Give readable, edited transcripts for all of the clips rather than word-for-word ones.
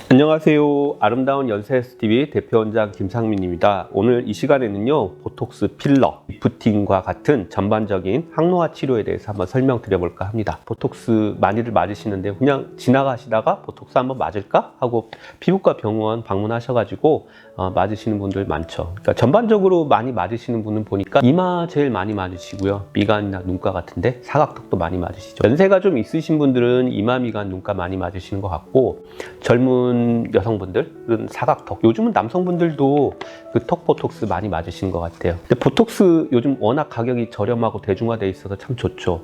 안녕하세요. 아름다운 연세STV 대표원장 김상민입니다. 오늘 이 시간에는요, 보톡스 필러, 리프팅과 같은 전반적인 항노화 치료에 대해서 한번 설명드려볼까 합니다. 보톡스 많이들 맞으시는데 그냥 지나가시다가 보톡스 한번 맞을까 하고 피부과 병원 방문하셔가지고 맞으시는 분들 많죠. 그러니까 전반적으로 많이 맞으시는 분은 보니까 이마 제일 많이 맞으시고요, 미간이나 눈가 같은데 사각턱도 많이 맞으시죠. 연세가 좀 있으신 분들은 이마, 미간, 눈가 많이 맞으시는 것 같고, 젊은 여성분들은 사각턱, 요즘은 남성분들도 그 턱 보톡스 많이 맞으시는 것 같아요. 근데 보톡스 요즘 워낙 가격이 저렴하고 대중화되어 있어서 참 좋죠.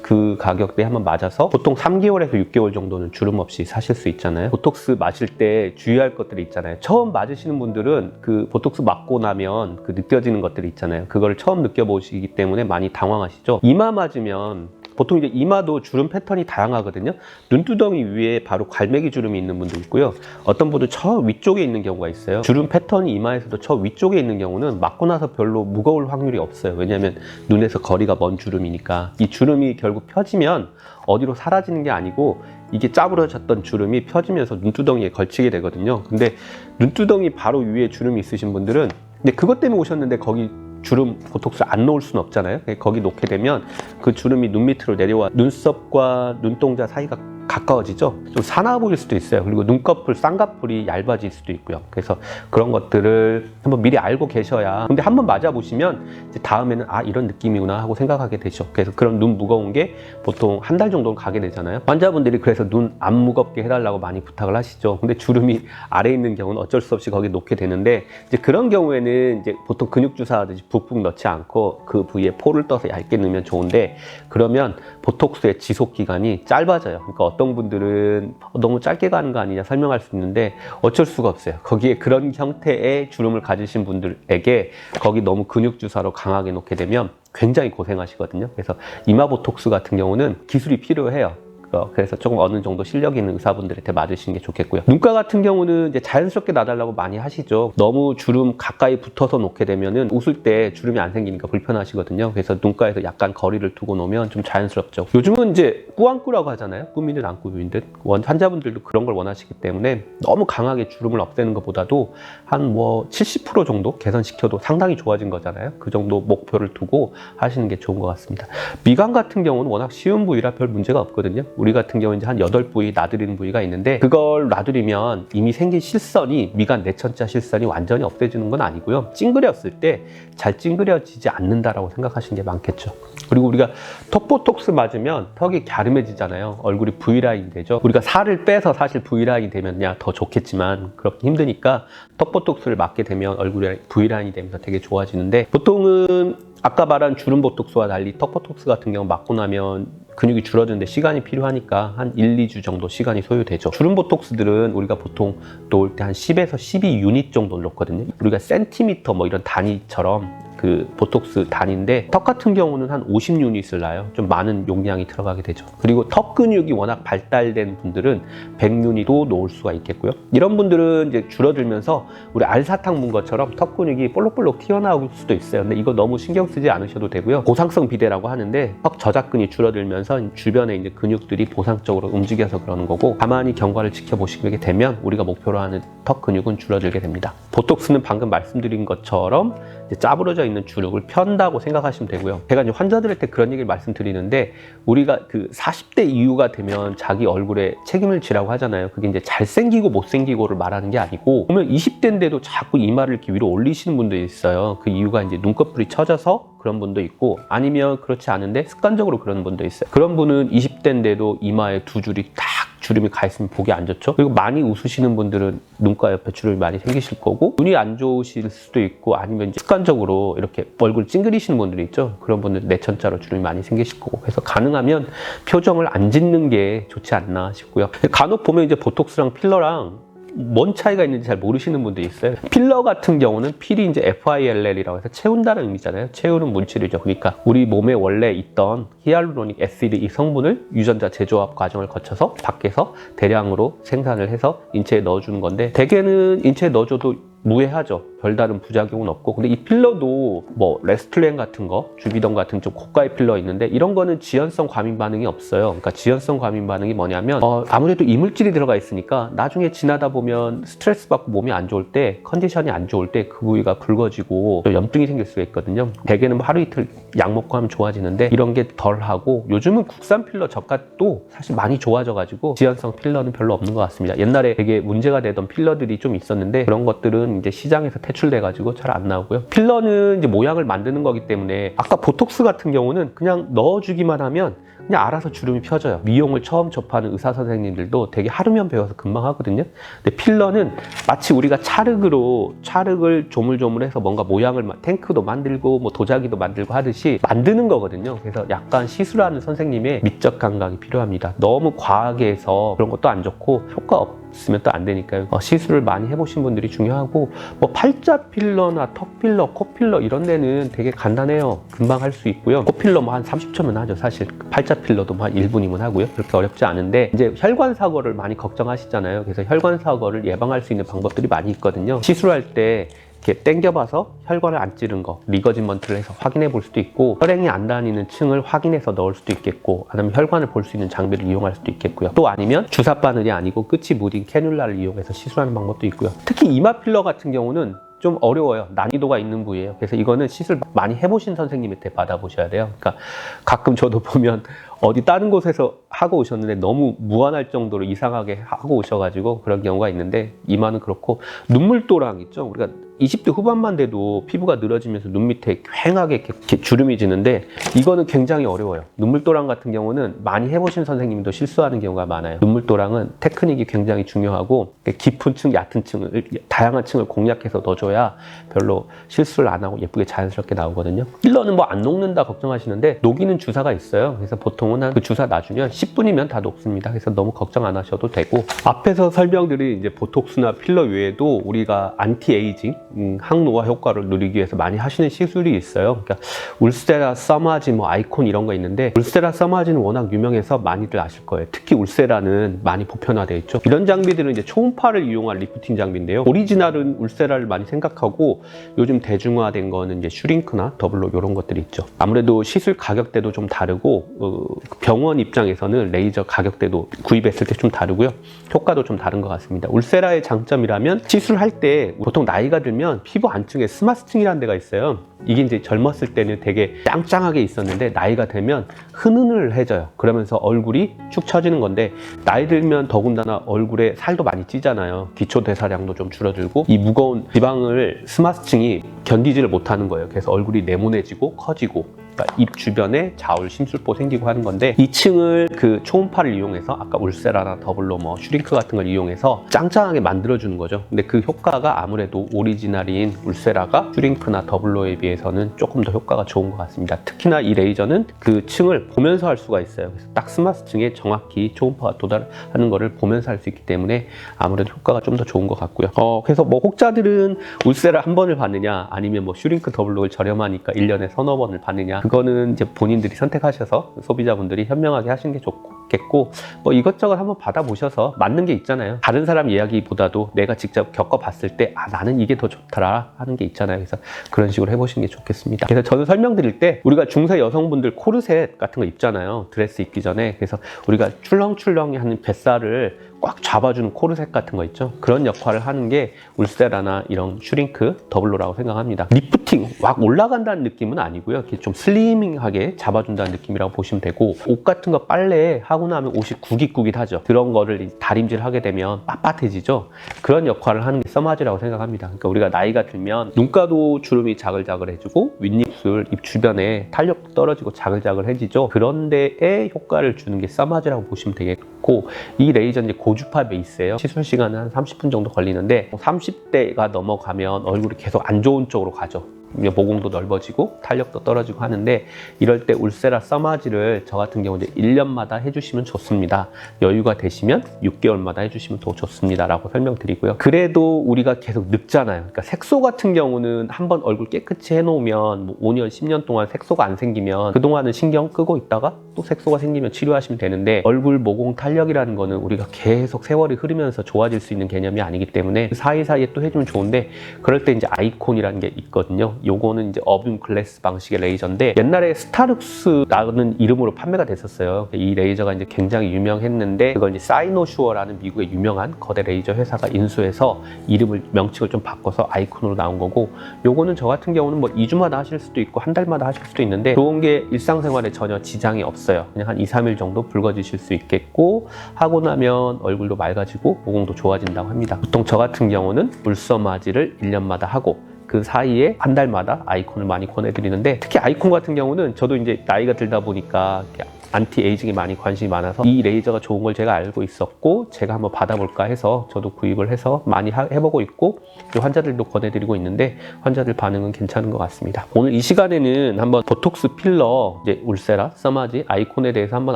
그 가격대에 한번 맞아서 보통 3개월에서 6개월 정도는 주름 없이 사실 수 있잖아요. 보톡스 맞을 때 주의할 것들이 있잖아요. 처음 맞으시는 분들은 그 보톡스 맞고 나면 그 느껴지는 것들이 있잖아요. 그걸 처음 느껴보시기 때문에 많이 당황하시죠. 이마 맞으면 보통 이제 이마도 주름 패턴이 다양하거든요. 눈두덩이 위에 바로 갈매기 주름이 있는 분도 있고요. 어떤 분들 저 위쪽에 있는 경우가 있어요. 주름 패턴이 이마에서도 저 위쪽에 있는 경우는 맞고 나서 별로 무거울 확률이 없어요. 왜냐하면 눈에서 거리가 먼 주름이니까. 이 주름이 결국 펴지면 어디로 사라지는 게 아니고 이게 짜부러졌던 주름이 펴지면서 눈두덩이에 걸치게 되거든요. 근데 눈두덩이 바로 위에 주름이 있으신 분들은, 근데 그것 때문에 오셨는데 거기 주름 보톡스 안 놓을 수는 없잖아요. 거기 놓게 되면 그 주름이 눈 밑으로 내려와 눈썹과 눈동자 사이가 가까워지죠. 좀 사나워 보일 수도 있어요. 그리고 눈꺼풀, 쌍꺼풀이 얇아질 수도 있고요. 그래서 그런 것들을 한번 미리 알고 계셔야, 근데 한번 맞아보시면 이제 다음에는 아, 이런 느낌이구나 하고 생각하게 되죠. 그래서 그런 눈 무거운 게 보통 한 달 정도는 가게 되잖아요. 환자분들이 그래서 눈 안 무겁게 해달라고 많이 부탁을 하시죠. 근데 주름이 아래에 있는 경우는 어쩔 수 없이 거기 놓게 되는데, 이제 그런 경우에는 이제 보통 근육 주사 하듯이 북북 넣지 않고 그 부위에 포를 떠서 얇게 넣으면 좋은데, 그러면 보톡스의 지속 기간이 짧아져요. 그러니까 어떤 분들은 너무 짧게 가는 거 아니냐 설명할 수 있는데 어쩔 수가 없어요. 거기에 그런 형태의 주름을 가지신 분들에게 거기 너무 근육 주사로 강하게 놓게 되면 굉장히 고생하시거든요. 그래서 이마 보톡스 같은 경우는 기술이 필요해요. 그래서 조금 어느 정도 실력 있는 의사분들한테 맞으시는 게 좋겠고요. 눈가 같은 경우는 이제 자연스럽게 놔달라고 많이 하시죠. 너무 주름 가까이 붙어서 놓게 되면은 웃을 때 주름이 안 생기니까 불편하시거든요. 그래서 눈가에서 약간 거리를 두고 놓으면 좀 자연스럽죠. 요즘은 이제 꾸안꾸라고 하잖아요. 꾸미는 안 꾸민 듯. 환자분들도 그런 걸 원하시기 때문에 너무 강하게 주름을 없애는 것보다도 한 뭐 70% 정도 개선시켜도 상당히 좋아진 거잖아요. 그 정도 목표를 두고 하시는 게 좋은 것 같습니다. 미간 같은 경우는 워낙 쉬운 부위라 별 문제가 없거든요. 우리 같은 경우는 이제 한 8부위 놔드리는 부위가 있는데, 그걸 놔드리면 이미 생긴 실선이, 미간 내천자 실선이 완전히 없어지는 건 아니고요. 찡그렸을 때 잘 찡그려지지 않는다라고 생각하시는 게 많겠죠. 그리고 우리가 턱 보톡스 맞으면 턱이 갸름해지잖아요. 얼굴이 V라인 되죠. 우리가 살을 빼서 사실 V라인이 되면 더 좋겠지만 그렇게 힘드니까 턱 보톡스를 맞게 되면 얼굴이 V라인이 되면서 되게 좋아지는데, 보통은 아까 말한 주름 보톡스와 달리 턱 보톡스 같은 경우 맞고 나면 근육이 줄어드는데 시간이 필요하니까 한 1, 2주 정도 시간이 소요되죠. 주름 보톡스들은 우리가 보통 놓을 때 한 10에서 12유닛 정도 놓거든요. 우리가 센티미터 뭐 이런 단위처럼 그 보톡스 단위인데, 턱 같은 경우는 한 50유닛을 놔요. 좀 많은 용량이 들어가게 되죠. 그리고 턱 근육이 워낙 발달된 분들은 100유닛도 놓을 수가 있겠고요. 이런 분들은 이제 줄어들면서 우리 알사탕 문 것처럼 턱 근육이 볼록볼록 튀어나올 수도 있어요. 근데 이거 너무 신경 쓰지 않으셔도 되고요. 보상성 비대라고 하는데, 턱 저작근이 줄어들면서 주변에 이제 근육들이 보상적으로 움직여서 그러는 거고, 가만히 경과를 지켜보시게 되면 우리가 목표로 하는 턱 근육은 줄어들게 됩니다. 보톡스는 방금 말씀드린 것처럼 이제 짜부러져 있는 주름을 편다고 생각하시면 되고요. 제가 이제 환자들한테 그런 얘기를 말씀드리는데, 우리가 그 40대 이후가 되면 자기 얼굴에 책임을 지라고 하잖아요. 그게 이제 잘생기고 못생기고를 말하는 게 아니고, 보면 20대인데도 자꾸 이마를 이렇게 위로 올리시는 분들이 있어요. 그 이유가 이제 눈꺼풀이 처져서 그런 분도 있고, 아니면 그렇지 않은데 습관적으로 그런 분도 있어요. 그런 분은 20대인데도 이마에 두 줄이 딱 주름이 가 있으면 보기 안 좋죠. 그리고 많이 웃으시는 분들은 눈가 옆에 주름이 많이 생기실 거고, 눈이 안 좋으실 수도 있고, 아니면 이제 습관적으로 이렇게 얼굴 찡그리시는 분들이 있죠. 그런 분들 내천자로 주름이 많이 생기실 거고, 그래서 가능하면 표정을 안 짓는 게 좋지 않나 싶고요. 간혹 보면 이제 보톡스랑 필러랑 뭔 차이가 있는지 잘 모르시는 분들이 있어요. 필러 같은 경우는 필이 이제 FILL이라고 해서 채운다는 의미잖아요. 채우는 물질이죠. 그러니까 우리 몸에 원래 있던 히알루로닉 애시드 이 성분을 유전자 재조합 과정을 거쳐서 밖에서 대량으로 생산을 해서 인체에 넣어주는 건데, 대개는 인체에 넣어줘도 무해하죠. 별다른 부작용은 없고, 근데 이 필러도 뭐 레스틀렌 같은 거, 주비던 같은 좀 고가의 필러 있는데 이런 거는 지연성 과민 반응이 없어요. 그러니까 지연성 과민 반응이 뭐냐면 아무래도 이물질이 들어가 있으니까 나중에 지나다 보면 스트레스 받고 몸이 안 좋을 때, 컨디션이 안 좋을 때 그 부위가 붉어지고 또 염증이 생길 수가 있거든요. 대개는 뭐 하루 이틀 약 먹고 하면 좋아지는데 이런 게 덜하고, 요즘은 국산 필러 저가도 사실 많이 좋아져가지고 지연성 필러는 별로 없는 것 같습니다. 옛날에 되게 문제가 되던 필러들이 좀 있었는데 그런 것들은 이제 시장에서 퇴출돼가지고 잘 안 나오고요. 필러는 이제 모양을 만드는 거기 때문에, 아까 보톡스 같은 경우는 그냥 넣어주기만 하면 그냥 알아서 주름이 펴져요. 미용을 처음 접하는 의사 선생님들도 되게 하루면 배워서 금방 하거든요. 근데 필러는 마치 우리가 찰흙을 조물조물해서 뭔가 모양을, 탱크도 만들고 뭐 도자기도 만들고 하듯이 만드는 거거든요. 그래서 약간 시술하는 선생님의 미적 감각이 필요합니다. 너무 과하게 해서 그런 것도 안 좋고 효과 없으면 또 안 되니까요. 시술을 많이 해보신 분들이 중요하고, 뭐 팔자 필러나 턱 필러, 코 필러 이런 데는 되게 간단해요. 금방 할 수 있고요. 코 필러 뭐 한 30초면 하죠. 사실 팔자 필러도 뭐 한 1분이면 하고요. 그렇게 어렵지 않은데, 이제 혈관 사고를 많이 걱정하시잖아요. 그래서 혈관 사고를 예방할 수 있는 방법들이 많이 있거든요. 시술할 때 이렇게 당겨봐서 혈관을 안 찌른 거, 리거지먼트를 해서 확인해 볼 수도 있고, 혈행이 안 다니는 층을 확인해서 넣을 수도 있겠고, 아니면 혈관을 볼 수 있는 장비를 이용할 수도 있겠고요. 또 아니면 주사 바늘이 아니고 끝이 무딘 캐뉼라를 이용해서 시술하는 방법도 있고요. 특히 이마 필러 같은 경우는 좀 어려워요. 난이도가 있는 부위예요. 그래서 이거는 시술 많이 해보신 선생님한테 받아보셔야 돼요. 그러니까 가끔 저도 보면 어디 다른 곳에서 하고 오셨는데 너무 무안할 정도로 이상하게 하고 오셔가지고 그런 경우가 있는데, 이마는 그렇고, 눈물도랑 있죠. 우리가 20대 후반만 돼도 피부가 늘어지면서 눈 밑에 휑하게 이렇게 주름이 지는데, 이거는 굉장히 어려워요. 눈물도랑 같은 경우는 많이 해보신 선생님도 실수하는 경우가 많아요. 눈물도랑은 테크닉이 굉장히 중요하고, 깊은 층, 얕은 층을, 다양한 층을 공략해서 넣어줘야 별로 실수를 안 하고 예쁘게 자연스럽게 나오거든요. 필러는 뭐 안 녹는다 걱정하시는데 녹이는 주사가 있어요. 그래서 보통은 그 주사 놔주면 10분이면 다 녹습니다. 그래서 너무 걱정 안 하셔도 되고, 앞에서 설명드린 이제 보톡스나 필러 외에도 우리가 안티에이징, 항노화 효과를 누리기 위해서 많이 하시는 시술이 있어요. 그러니까 울세라, 서마지, 뭐 아이콘 이런 거 있는데, 울세라, 서마지는 워낙 유명해서 많이들 아실 거예요. 특히 울세라는 많이 보편화되어 있죠. 이런 장비들은 이제 초음파를 이용한 리프팅 장비인데요. 오리지널은 울세라를 많이 생각하고, 요즘 대중화된 거는 이제 슈링크나 더블로 이런 것들이 있죠. 아무래도 시술 가격대도 좀 다르고, 병원 입장에서는 레이저 가격대도 구입했을 때 좀 다르고요. 효과도 좀 다른 것 같습니다. 울세라의 장점이라면, 시술할 때 보통 나이가 들면 피부 안쪽에 스마스층이라는 데가 있어요. 이게 이제 젊었을 때는 되게 짱짱하게 있었는데 나이가 되면 흐느늘해져요. 그러면서 얼굴이 축 처지는 건데, 나이 들면 더군다나 얼굴에 살도 많이 찌잖아요. 기초 대사량도 좀 줄어들고, 이 무거운 지방을 스마스층이 견디지를 못하는 거예요. 그래서 얼굴이 네모내지고 커지고, 그러니까 입 주변에 자울, 심술보 생기고 하는 건데, 이 층을 그 초음파를 이용해서 아까 울세라나 더블로 뭐 슈링크 같은 걸 이용해서 짱짱하게 만들어주는 거죠. 근데 그 효과가 아무래도 오리지널인 울세라가 슈링크나 더블로에 비해서는 조금 더 효과가 좋은 것 같습니다. 특히나 이 레이저는 그 층을 보면서 할 수가 있어요. 그래서 딱 스마스 층에 정확히 초음파가 도달하는 거를 보면서 할 수 있기 때문에 아무래도 효과가 좀 더 좋은 것 같고요. 그래서 뭐 혹자들은 울세라 한 번을 받느냐, 아니면 뭐 슈링크 더블로를 저렴하니까 1년에 서너 번을 받느냐, 그거는 이제 본인들이 선택하셔서 소비자분들이 현명하게 하시는 게 좋겠고, 뭐 이것저것 한번 받아보셔서 맞는 게 있잖아요. 다른 사람 이야기보다도 내가 직접 겪어봤을 때 나는 이게 더 좋더라 하는 게 있잖아요. 그래서 그런 식으로 해보시는 게 좋겠습니다. 그래서 저는 설명드릴 때, 우리가 중세 여성분들 코르셋 같은 거 입잖아요. 드레스 입기 전에. 그래서 우리가 출렁출렁 하는 뱃살을 꽉 잡아주는 코르셋 같은 거 있죠. 그런 역할을 하는 게 울세라나 이런 슈링크, 더블로라고 생각합니다. 리프팅, 막 올라간다는 느낌은 아니고요. 이렇게 좀 슬리밍하게 잡아준다는 느낌이라고 보시면 되고, 옷 같은 거 빨래 하고 나면 옷이 구깃구깃하죠. 그런 거를 다림질 하게 되면 빳빳해지죠. 그런 역할을 하는 게 서마지라고 생각합니다. 그러니까 우리가 나이가 들면 눈가도 주름이 자글자글해지고, 윗입술, 입 주변에 탄력도 떨어지고 자글자글해지죠. 그런 데에 효과를 주는 게 서마지라고 보시면 되겠고, 이 레이저는 이제 고주파 베이스예요. 시술 시간은 한 30분 정도 걸리는데, 30대가 넘어가면 얼굴이 계속 안 좋은 쪽으로 가죠. 모공도 넓어지고 탄력도 떨어지고 하는데, 이럴 때 울세라 써마지를 저 같은 경우 이제 1년마다 해주시면 좋습니다. 여유가 되시면 6개월마다 해주시면 더 좋습니다 라고 설명드리고요. 그래도 우리가 계속 늙잖아요. 그러니까 색소 같은 경우는 한번 얼굴 깨끗이 해놓으면 뭐 5년, 10년 동안 색소가 안 생기면 그동안은 신경 끄고 있다가 또 색소가 생기면 치료하시면 되는데, 얼굴 모공 탄력이라는 거는 우리가 계속 세월이 흐르면서 좋아질 수 있는 개념이 아니기 때문에 사이사이에 또 해주면 좋은데, 그럴 때 이제 아이콘이라는 게 있거든요. 요거는 이제 어뷸 글래스 방식의 레이저인데, 옛날에 스타룩스라는 이름으로 판매가 됐었어요. 이 레이저가 이제 굉장히 유명했는데, 그걸 이제 사이노슈어라는 미국의 유명한 거대 레이저 회사가 인수해서 이름을, 명칭을 좀 바꿔서 아이콘으로 나온 거고, 요거는 저 같은 경우는 뭐 2주마다 하실 수도 있고 한 달마다 하실 수도 있는데, 좋은 게 일상생활에 전혀 지장이 없어요. 그냥 한 2, 3일 정도 붉어지실 수 있겠고, 하고 나면 얼굴도 맑아지고 모공도 좋아진다고 합니다. 보통 저 같은 경우는 울서마지를 1년마다 하고, 그 사이에 한 달마다 아이콘을 많이 권해드리는데, 특히 아이콘 같은 경우는 저도 이제 나이가 들다 보니까 안티에이징에 많이 관심이 많아서 이 레이저가 좋은 걸 제가 알고 있었고, 제가 한번 받아볼까 해서 저도 구입을 해서 많이 해보고 있고, 환자들도 권해드리고 있는데 환자들 반응은 괜찮은 것 같습니다. 오늘 이 시간에는 한번 보톡스 필러, 이제 울세라, 써마지, 아이콘에 대해서 한번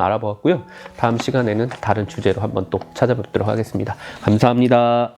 알아보았고요. 다음 시간에는 다른 주제로 한번 또 찾아뵙도록 하겠습니다. 감사합니다.